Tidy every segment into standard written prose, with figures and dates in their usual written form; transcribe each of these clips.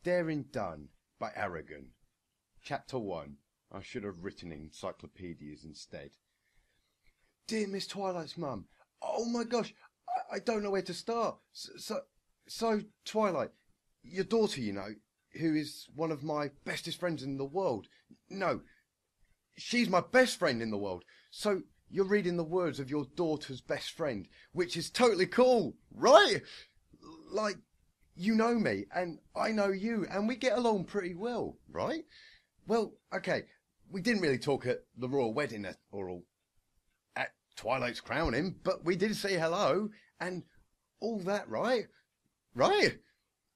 Daring Done by Aragon. Chapter 1. I should have written encyclopedias instead. Dear Miss Twilight's mum, oh my gosh, I don't know where to start. So Twilight, your daughter, you know, who is one of my bestest friends in the world. No, she's my best friend in the world. So you're reading the words of your daughter's best friend, which is totally cool, right? Like, you know me, and I know you, and we get along pretty well, right? Well, okay, we didn't really talk at the royal wedding or at Twilight's crowning, but we did say hello, and all that, right? Right?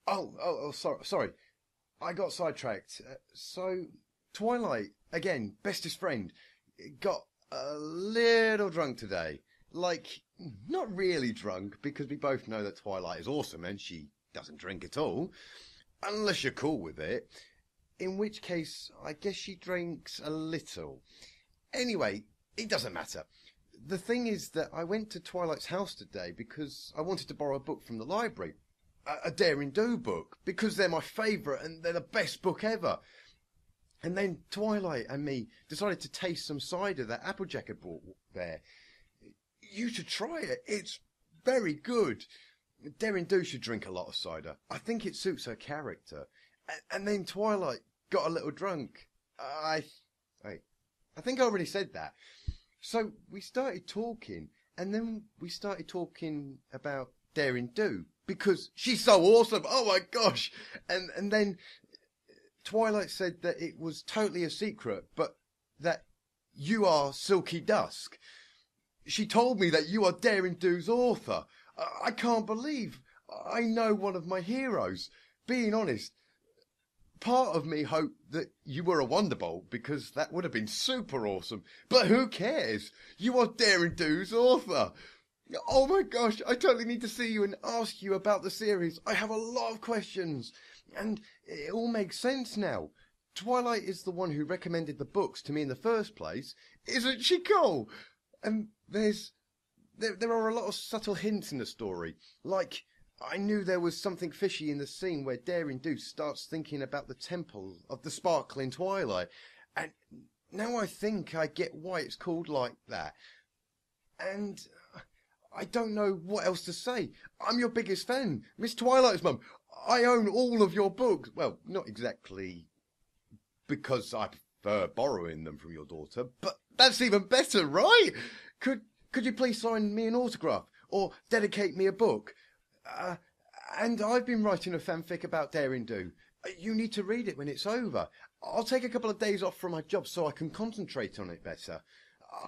Oh, sorry. I got sidetracked. So, Twilight, again, bestest friend, got a little drunk today. Like, not really drunk, because we both know that Twilight is awesome and she doesn't drink at all, unless you're cool with it, in which case I guess she drinks a little. Anyway, it doesn't matter. The thing is that I went to Twilight's house today because I wanted to borrow a book from the library, a Daring Do book, because they're my favourite and they're the best book ever. And then Twilight and me decided to taste some cider that Applejack had brought there. You should try it. It's very good. Daring Do should drink a lot of cider. I think it suits her character. And then Twilight got a little drunk. I think I already said that. So we started talking, and then we started talking about Daring Do, because she's so awesome. Oh my gosh. And then Twilight said that it was totally a secret, but that you are Silky Dusk. She told me that you are Daring Do's author. I can't believe I know one of my heroes. Being honest, part of me hoped that you were a Wonderbolt, because that would have been super awesome. But who cares? You are Daring Do's author. Oh my gosh, I totally need to see you and ask you about the series. I have a lot of questions. And it all makes sense now. Twilight is the one who recommended the books to me in the first place. Isn't she cool? And there are a lot of subtle hints in the story. Like, I knew there was something fishy in the scene where Daring Do starts thinking about the temple of the sparkling twilight. And now I think I get why it's called like that. And I don't know what else to say. I'm your biggest fan, Miss Twilight's mum. I own all of your books. Well, not exactly because I prefer borrowing them from your daughter, but that's even better, right? Could you please sign me an autograph or dedicate me a book? And I've been writing a fanfic about Daring Do. You need to read it when it's over. I'll take a couple of days off from my job so I can concentrate on it better.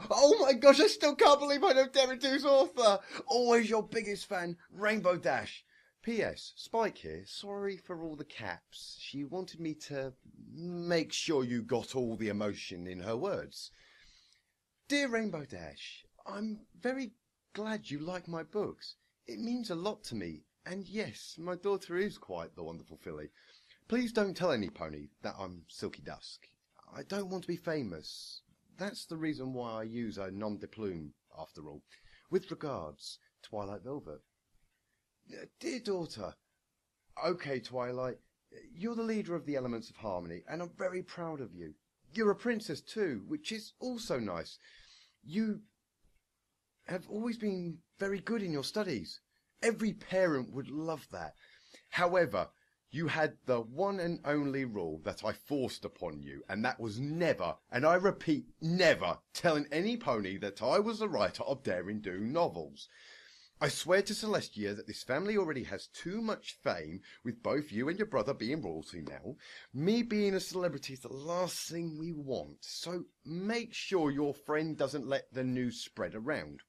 Oh my gosh, I still can't believe I know Daring Do's author. Always your biggest fan, Rainbow Dash. P.S. Spike here. Sorry for all the caps. She wanted me to make sure you got all the emotion in her words. Dear Rainbow Dash, I'm very glad you like my books. It means a lot to me. And yes, my daughter is quite the wonderful filly. Please don't tell any pony that I'm Silky Dusk. I don't want to be famous. That's the reason why I use a nom de plume, after all. With regards, Twilight Velvet. Dear daughter, okay, Twilight, you're the leader of the Elements of Harmony, and I'm very proud of you. You're a princess too, which is also nice. You have always been very good in your studies. Every parent would love that. However, you had the one and only rule that I forced upon you, and that was never, and I repeat, never, telling any pony that I was the writer of Daring Do novels. I swear to Celestia that this family already has too much fame, with both you and your brother being royalty now. Me being a celebrity is the last thing we want, so make sure your friend doesn't let the news spread around.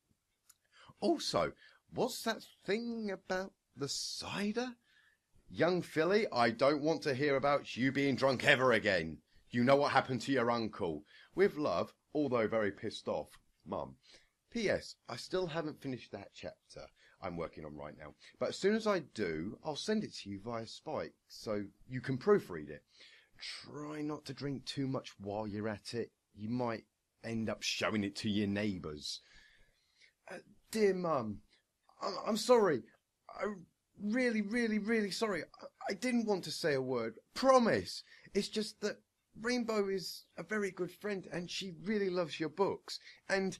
Also, what's that thing about the cider? Young filly, I don't want to hear about you being drunk ever again. You know what happened to your uncle. With love, although very pissed off, Mum. P.S. I still haven't finished that chapter I'm working on right now, but as soon as I do, I'll send it to you via Spike, so you can proofread it. Try not to drink too much while you're at it. You might end up showing it to your neighbours. Dear Mum, I'm sorry. I really, really, really sorry. I didn't want to say a word. Promise. It's just that Rainbow is a very good friend and she really loves your books. And,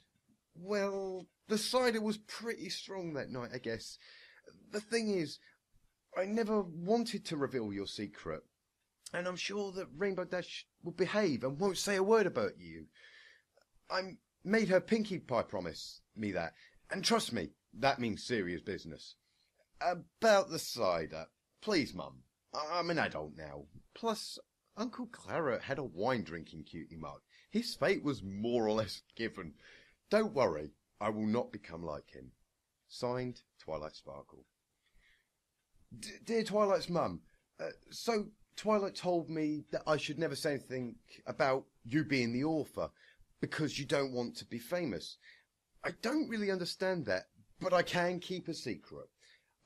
well, the cider was pretty strong that night, I guess. The thing is, I never wanted to reveal your secret. And I'm sure that Rainbow Dash will behave and won't say a word about you. I made her Pinkie Pie promise me that. And trust me, that means serious business. About the cider. Please, Mum. I'm an adult now. Plus, Uncle Claret had a wine-drinking cutie mark. His fate was more or less given. Don't worry, I will not become like him. Signed, Twilight Sparkle. Dear Twilight's mum, so Twilight told me that I should never say anything about you being the author, because you don't want to be famous. I don't really understand that, but I can keep a secret.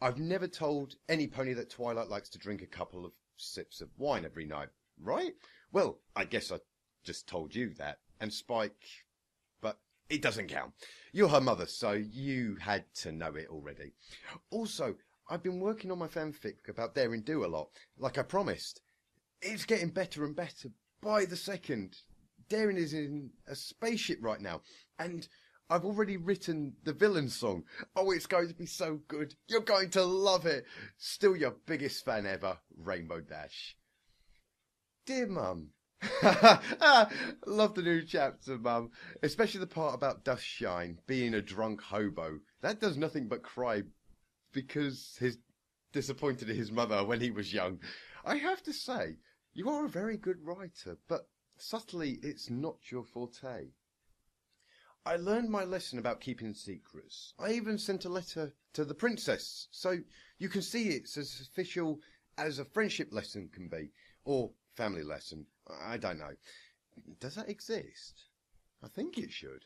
I've never told any pony that Twilight likes to drink a couple of sips of wine every night, right? Well, I guess I just told you that, and Spike, but it doesn't count. You're her mother, so you had to know it already. Also, I've been working on my fanfic about Daring Do a lot, like I promised. It's getting better and better by the second. Daring is in a spaceship right now, and I've already written the villain song. Oh, it's going to be so good. You're going to love it. Still your biggest fan ever, Rainbow Dash. Dear Mum. Love the new chapter, Mum. Especially the part about Dust Shine being a drunk hobo. That does nothing but cry because he's disappointed in his mother when he was young. I have to say, you are a very good writer, but subtly it's not your forte. I learned my lesson about keeping secrets. I even sent a letter to the princess, so you can see it's as official as a friendship lesson can be, or family lesson. I don't know. Does that exist? I think it should.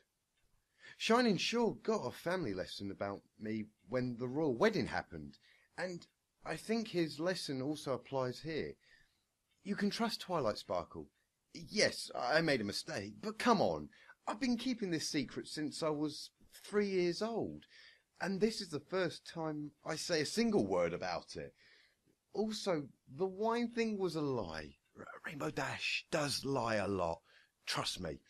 Shining sure got a family lesson about me when the royal wedding happened, and I think his lesson also applies here. You can trust Twilight Sparkle. Yes, I made a mistake, but come on. I've been keeping this secret since I was 3 years old, and this is the first time I say a single word about it. Also, the wine thing was a lie. Rainbow Dash does lie a lot. Trust me.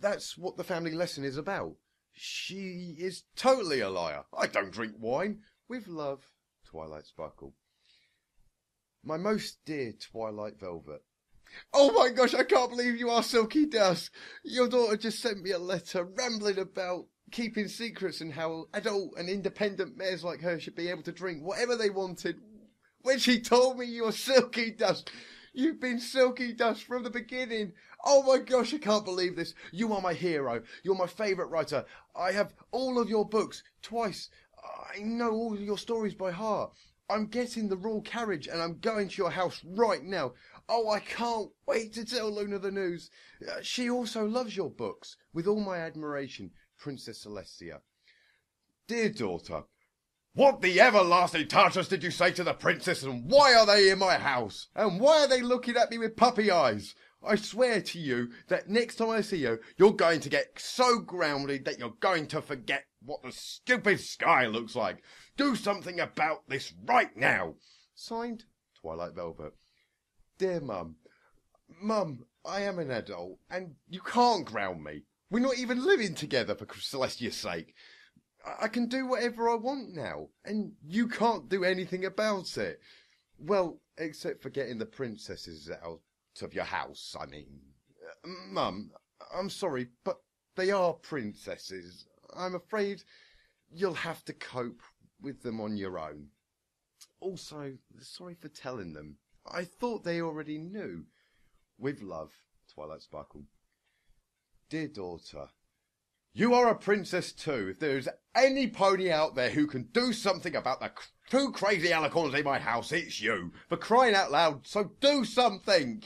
That's what the family lesson is about. She is totally a liar. I don't drink wine. With love, Twilight Sparkle. My most dear Twilight Velvet. Oh my gosh, I can't believe you are Silky Dusk. Your daughter just sent me a letter rambling about keeping secrets and how adult and independent mares like her should be able to drink whatever they wanted. When she told me you were Silky Dusk, you've been Silky Dusk from the beginning. Oh my gosh, I can't believe this. You are my hero. You're my favourite writer. I have all of your books twice. I know all of your stories by heart. I'm getting the royal carriage and I'm going to your house right now. Oh, I can't wait to tell Luna the news. She also loves your books. With all my admiration, Princess Celestia. Dear daughter, what the everlasting tartus did you say to the princess, and why are they in my house? And why are they looking at me with puppy eyes? I swear to you that next time I see you, you're going to get so grounded that you're going to forget what the stupid sky looks like. Do something about this right now. Signed, Twilight Velvet. Dear Mum. Mum, I am an adult, and you can't ground me. We're not even living together, for Celestia's sake. I can do whatever I want now, and you can't do anything about it. Well, except for getting the princesses out of your house, I mean. Mum, I'm sorry, but they are princesses. I'm afraid you'll have to cope with them on your own. Also, sorry for telling them. I thought they already knew. With love, Twilight Sparkle. Dear daughter, you are a princess too. If there is any pony out there who can do something about the two crazy alicorns in my house, it's you. For crying out loud, so do something.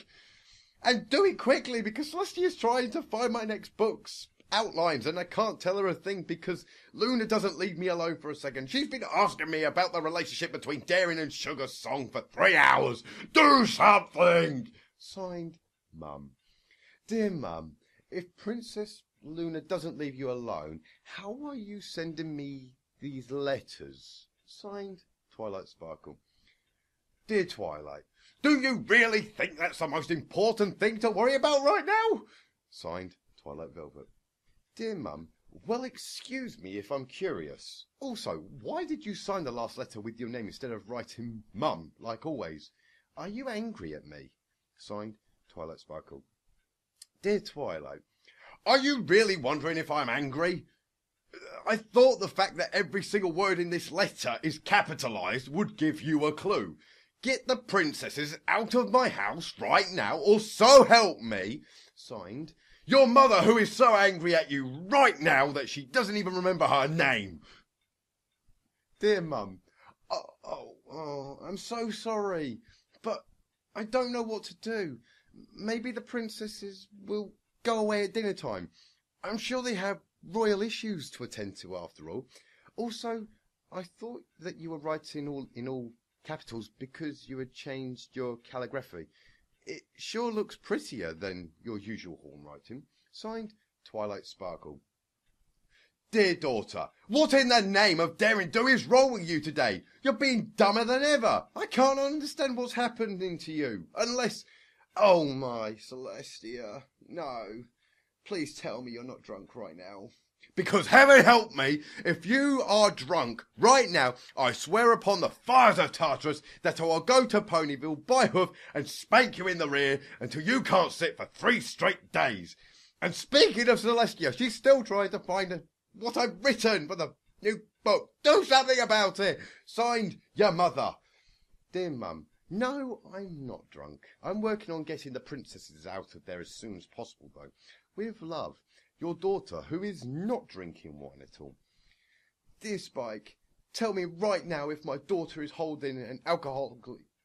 And do it quickly, because Celestia's trying to find my next book's outlines, and I can't tell her a thing because Luna doesn't leave me alone for a second. She's been asking me about the relationship between Daring and Sugar's song for 3 hours. Do something! Signed, Mum. Dear Mum, if Princess Luna doesn't leave you alone, how are you sending me these letters? Signed, Twilight Sparkle. Dear Twilight, do you really think that's the most important thing to worry about right now? Signed, Twilight Velvet. Dear Mum, well, excuse me if I'm curious. Also, why did you sign the last letter with your name instead of writing Mum, like always? Are you angry at me? Signed, Twilight Sparkle. Dear Twilight, are you really wondering if I'm angry? I thought the fact that every single word in this letter is capitalised would give you a clue. Get the princesses out of my house right now, or so help me. Signed, your mother, who is so angry at you right now that she doesn't even remember her name. Dear Mum, I'm so sorry, but I don't know what to do. Maybe the princesses will go away at dinner time. I'm sure they have royal issues to attend to after all. Also, I thought that you were writing in all capitals because you had changed your calligraphy. It sure looks prettier than your usual horn writing. Signed, Twilight Sparkle. Dear daughter, what in the name of daring do is wrong with you today? You're being dumber than ever. I can't understand what's happening to you. Unless... Oh my Celestia, no. Please tell me you're not drunk right now. Because heaven help me, if you are drunk right now, I swear upon the fires of Tartarus that I will go to Ponyville by hoof and spank you in the rear until you can't sit for 3 straight days. And speaking of Celestia, she's still trying to find what I've written for the new book. Do something about it. Signed, your mother. Dear Mum, no, I'm not drunk. I'm working on getting the princesses out of there as soon as possible, though. With love, your daughter, who is not drinking wine at all. Dear Spike, tell me right now if my daughter is holding an alcoholic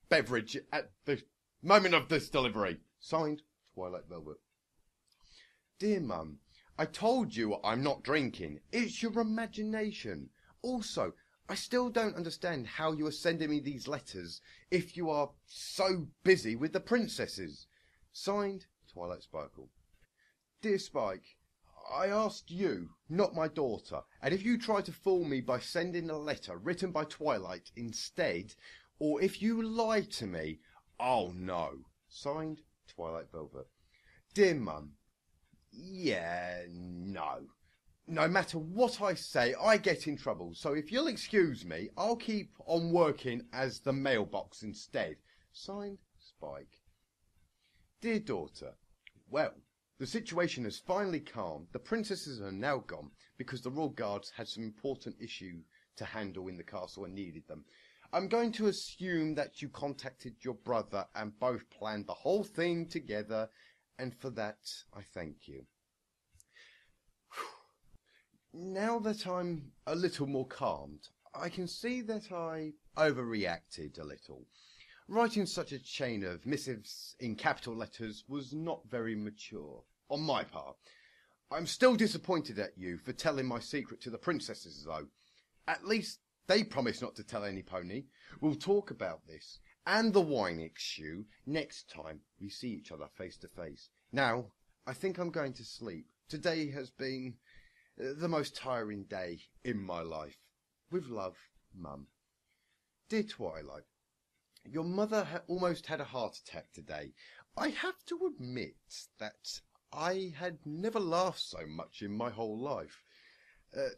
beverage at the moment of this delivery. Signed, Twilight Velvet. Dear Mum, I told you I'm not drinking. It's your imagination. Also, I still don't understand how you are sending me these letters if you are so busy with the princesses. Signed, Twilight Sparkle. Dear Spike, I asked you, not my daughter, and if you try to fool me by sending a letter written by Twilight instead, or if you lie to me, oh no. Signed, Twilight Velvet. Dear Mum, yeah, no. No matter what I say, I get in trouble, so if you'll excuse me, I'll keep on working as the mailbox instead. Signed, Spike. Dear daughter, well, the situation has finally calmed. The princesses are now gone because the royal guards had some important issue to handle in the castle and needed them. I'm going to assume that you contacted your brother and both planned the whole thing together, and for that I thank you. Now that I'm a little more calmed, I can see that I overreacted a little. Writing such a chain of missives in capital letters was not very mature, on my part. I'm still disappointed at you for telling my secret to the princesses, though. At least they promised not to tell any pony. We'll talk about this, and the wine issue, next time we see each other face to face. Now, I think I'm going to sleep. Today has been the most tiring day in my life. With love, Mum. Dear Twilight, your mother almost had a heart attack today. I have to admit that I had never laughed so much in my whole life.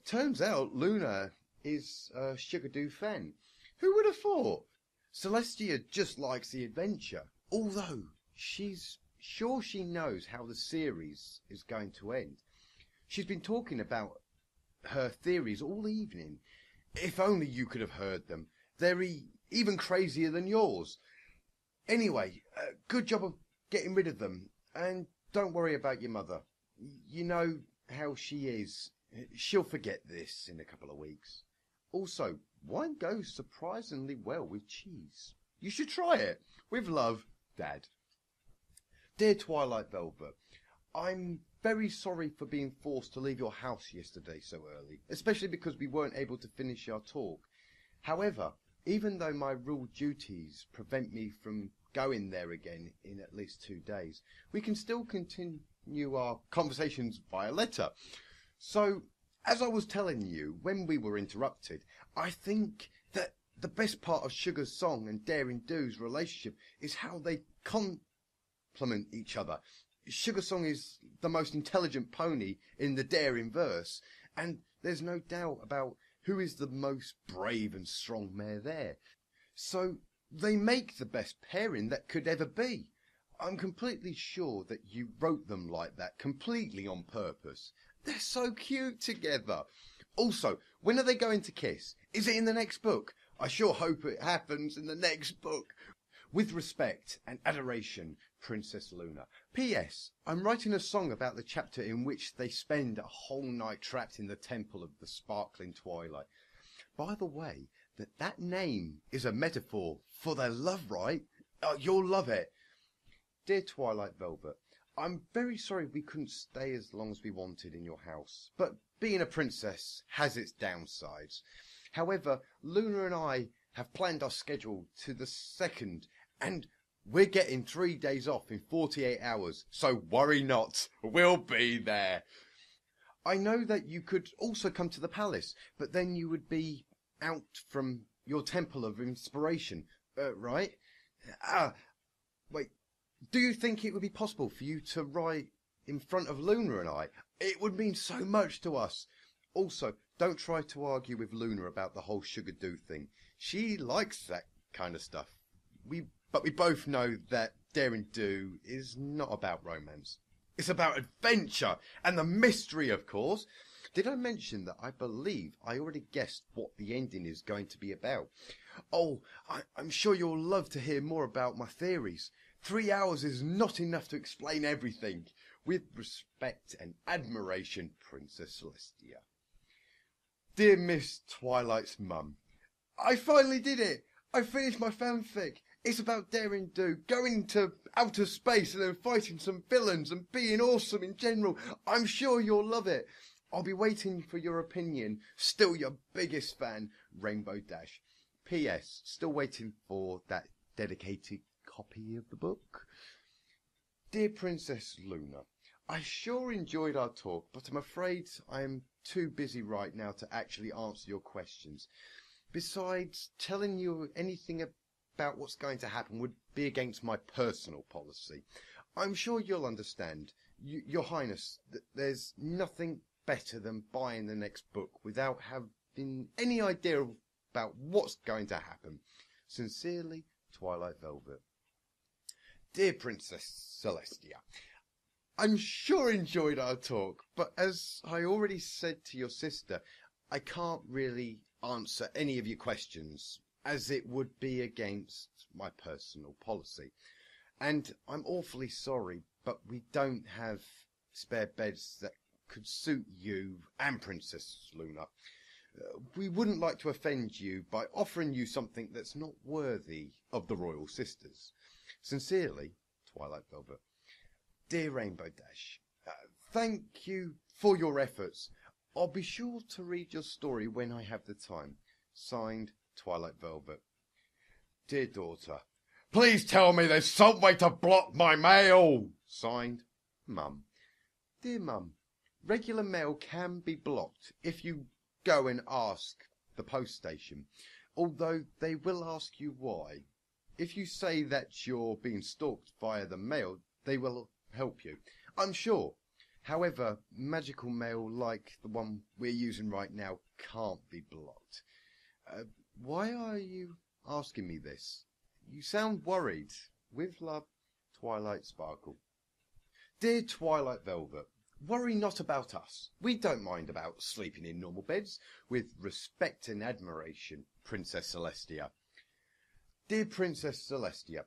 Turns out Luna is a Sugar-Doo fan. Who would have thought? Celestia just likes the adventure, although she's sure she knows how the series is going to end. She's been talking about her theories all evening. If only you could have heard them. They're even crazier than yours. Anyway, good job of getting rid of them. And don't worry about your mother. You know how she is. She'll forget this in a couple of weeks. Also, wine goes surprisingly well with cheese. You should try it. With love, Dad. Dear Twilight Velvet, I'm very sorry for being forced to leave your house yesterday so early, especially because we weren't able to finish our talk. However, even though my rule duties prevent me from going there again in at least 2 days, we can still continue our conversations via letter. So, as I was telling you when we were interrupted, I think that The best part of Sugar's song and Daring Do's relationship is how they complement each other. Sugar's song is the most intelligent pony in the Daring verse, and there's no doubt about who is the most brave and strong mare there. So they make the best pairing that could ever be. I'm completely sure that you wrote them like that, completely on purpose. They're so cute together. Also, when are they going to kiss? Is it in the next book? I sure hope it happens in the next book. With respect and adoration, Princess Luna. P.S. I'm writing a song about the chapter in which they spend a whole night trapped in the temple of the sparkling twilight. By the way, that name is a metaphor for their love, right? You'll love it. Dear Twilight Velvet, I'm very sorry we couldn't stay as long as we wanted in your house, but being a princess has its downsides. However, Luna and I have planned our schedule to the 2nd, and we're getting 3 days off in 48 hours, so worry not, we'll be there. I know that you could also come to the palace, but then you would be out from your temple of inspiration, right? Wait, do you think it would be possible for you to ride in front of Luna and I? It would mean so much to us. Also, don't try to argue with Luna about the whole Sugar Do thing. She likes that kind of stuff. But we both know that Daring Do is not about romance. It's about adventure and the mystery, of course. Did I mention that I believe I already guessed what the ending is going to be about? Oh, I'm sure you'll love to hear more about my theories. 3 hours is not enough to explain everything. With respect and admiration, Princess Celestia. Dear Miss Twilight's mum, I finally did it. I finished my fanfic. It's about Daring Do, going to outer space and then fighting some villains and being awesome in general. I'm sure you'll love it. I'll be waiting for your opinion. Still your biggest fan, Rainbow Dash. P.S. Still waiting for that dedicated copy of the book. Dear Princess Luna, I sure enjoyed our talk, but I'm afraid I am too busy right now to actually answer your questions. Besides, telling you anything about what's going to happen would be against my personal policy. I'm sure you'll understand, Your Highness, that there's nothing better than buying the next book without having any idea about what's going to happen. Sincerely, Twilight Velvet. Dear Princess Celestia, I'm sure enjoyed our talk, but as I already said to your sister, I can't really answer any of your questions, as it would be against my personal policy. And I'm awfully sorry, but we don't have spare beds that could suit you and Princess Luna. We wouldn't like to offend you by offering you something that's not worthy of the Royal Sisters. Sincerely, Twilight Velvet. Dear Rainbow Dash, thank you for your efforts. I'll be sure to read your story when I have the time. Signed, Twilight Velvet. Dear daughter, please tell me there's some way to block my mail. Signed, Mum. Dear Mum, regular mail can be blocked if you go and ask the post station, although they will ask you why. If you say that you're being stalked via the mail, they will help you, I'm sure. However, magical mail like the one we're using right now can't be blocked. Why are you asking me this? You sound worried. With love, Twilight Sparkle. Dear Twilight Velvet, worry not about us. We don't mind about sleeping in normal beds. With respect and admiration, Princess Celestia. Dear Princess Celestia,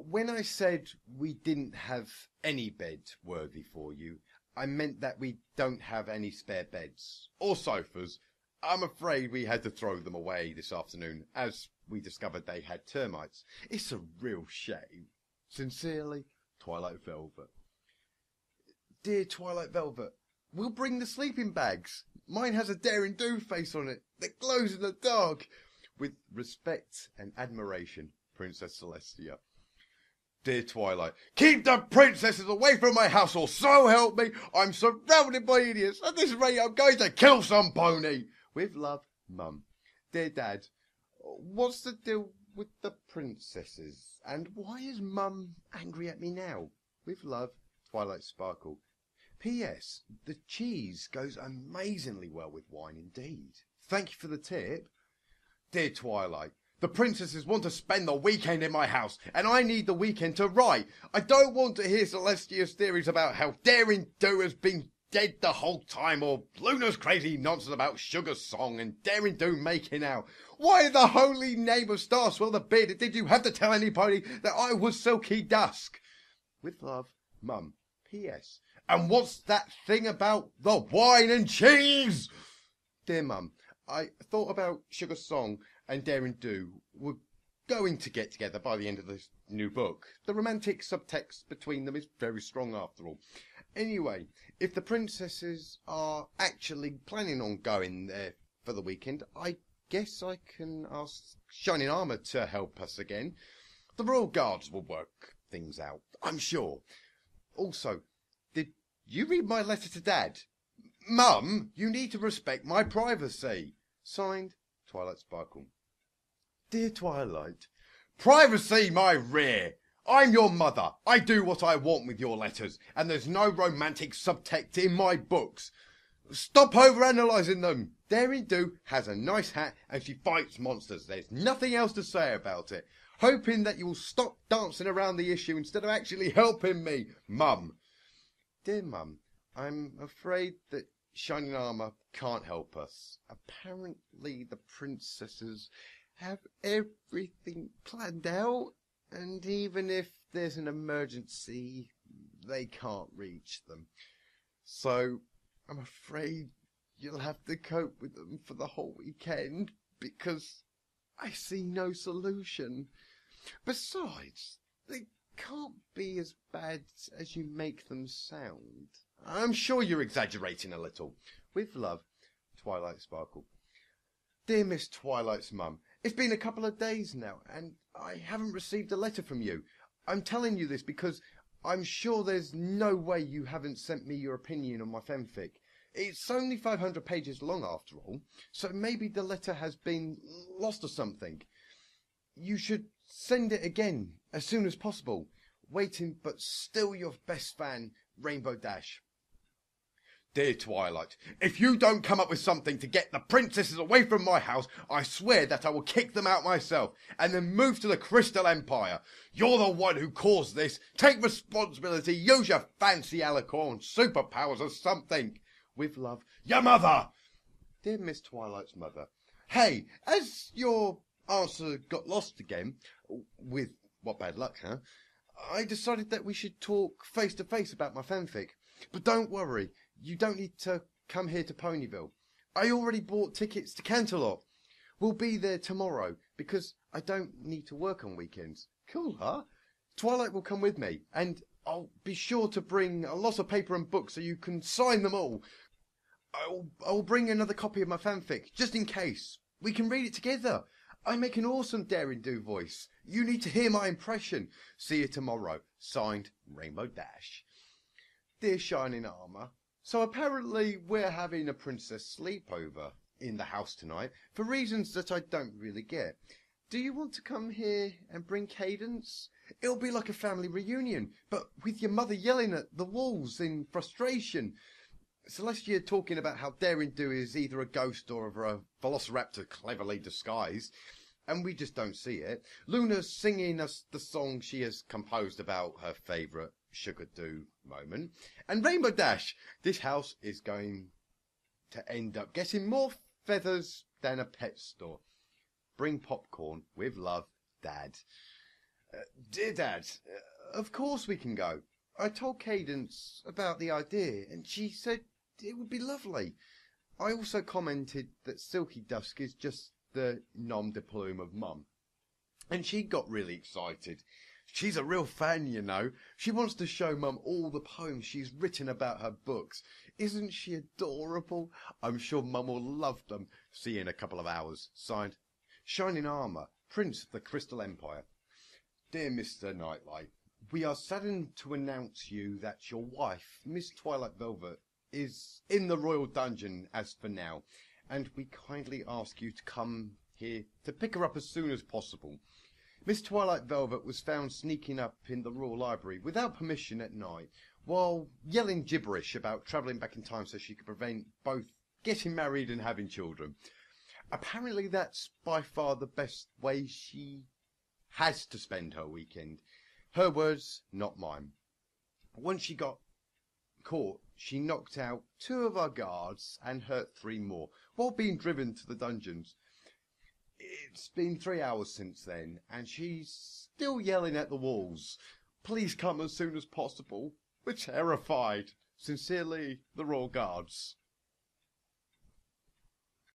when I said we didn't have any bed worthy for you, I meant that we don't have any spare beds or sofas. I'm afraid we had to throw them away this afternoon as we discovered they had termites. It's a real shame. Sincerely, Twilight Velvet. Dear Twilight Velvet, we'll bring the sleeping bags. Mine has a Daring Do face on it that glows in the dark. With respect and admiration, Princess Celestia. Dear Twilight, keep the princesses away from my house, or so help me, I'm surrounded by idiots. At this rate, I'm going to kill some pony. With love, Mum. Dear Dad, what's the deal with the princesses? And why is Mum angry at me now? With love, Twilight Sparkle. P.S. The cheese goes amazingly well with wine indeed. Thank you for the tip. Dear Twilight, the princesses want to spend the weekend in my house, and I need the weekend to write. I don't want to hear Celestia's theories about how Daring Do has been dead the whole time, or Luna's crazy nonsense about Sugar's song and Daring Do making out. Why in the holy name of Star Swell the Bearded did you have to tell anybody that I was Silky Dusk? With love, Mum. P.S. And what's that thing about the wine and cheese? Dear Mum, I thought about Sugar's song and Daring Do were going to get together by the end of this new book. The romantic subtext between them is very strong after all. Anyway, if the princesses are actually planning on going there for the weekend, I guess I can ask Shining Armour to help us again. The Royal Guards will work things out, I'm sure. Also, did you read my letter to Dad? Mum, you need to respect my privacy. Signed, Twilight Sparkle. Dear Twilight, privacy my rear. I'm your mother. I do what I want with your letters, and there's no romantic subtext in my books. Stop overanalyzing them. Daring Do has a nice hat and she fights monsters. There's nothing else to say about it. Hoping that you'll stop dancing around the issue instead of actually helping me, Mum. Dear Mum, I'm afraid that Shining Armour can't help us. Apparently the princesses have everything planned out, and even if there's an emergency, they can't reach them. So I'm afraid you'll have to cope with them for the whole weekend, because I see no solution. Besides, they can't be as bad as you make them sound. I'm sure you're exaggerating a little. With love, Twilight Sparkle. Dear Miss Twilight's mum, it's been a couple of days now, and I haven't received a letter from you. I'm telling you this because I'm sure there's no way you haven't sent me your opinion on my fanfic. It's only 500 pages long after all, so maybe the letter has been lost or something. You should send it again as soon as possible. Waiting, but still your best fan, Rainbow Dash. Dear Twilight, if you don't come up with something to get the princesses away from my house, I swear that I will kick them out myself and then move to the Crystal Empire. You're the one who caused this. Take responsibility. Use your fancy alicorn superpowers or something. With love, your mother. Dear Miss Twilight's mother. Hey, as your answer got lost again, with what bad luck, huh? I decided that we should talk face to face about my fanfic. But don't worry, you don't need to come here to Ponyville. I already bought tickets to Canterlot. We'll be there tomorrow because I don't need to work on weekends. Cool, huh? Twilight will come with me, and I'll be sure to bring a lot of paper and books so you can sign them all. I'll bring another copy of my fanfic, just in case. We can read it together. I make an awesome Daring Do voice. You need to hear my impression. See you tomorrow. Signed, Rainbow Dash. Dear Shining Armour, so apparently we're having a princess sleepover in the house tonight for reasons that I don't really get. Do you want to come here and bring Cadence? It'll be like a family reunion, but with your mother yelling at the walls in frustration. Celestia talking about how Daring Do is either a ghost or a velociraptor cleverly disguised, and we just don't see it. Luna singing us the song she has composed about her favourite Sugar Do moment. And Rainbow Dash, this house is going to end up getting more feathers than a pet store. Bring popcorn with love, Dad. Dear Dad, of course we can go. I told Cadence about the idea and she said it would be lovely. I also commented that Silky Dusk is just the nom de plume of Mum. And she got really excited. She's a real fan, you know. She wants to show Mum all the poems she's written about her books. Isn't she adorable? I'm sure Mum will love them. See you in a couple of hours. Signed, Shining Armour, Prince of the Crystal Empire. Dear Mr. Nightlight, we are saddened to announce you that your wife, Miss Twilight Velvet, is in the royal dungeon as for now, and we kindly ask you to come here to pick her up as soon as possible. Miss Twilight Velvet was found sneaking up in the Royal Library without permission at night, while yelling gibberish about travelling back in time so she could prevent both getting married and having children. Apparently that's by far the best way she has to spend her weekend. Her words, not mine. Once she got caught, she knocked out 2 of our guards and hurt 3 more, while being driven to the dungeons. It's been 3 hours since then, and she's still yelling at the walls. Please come as soon as possible. We're terrified. Sincerely, the Royal Guards.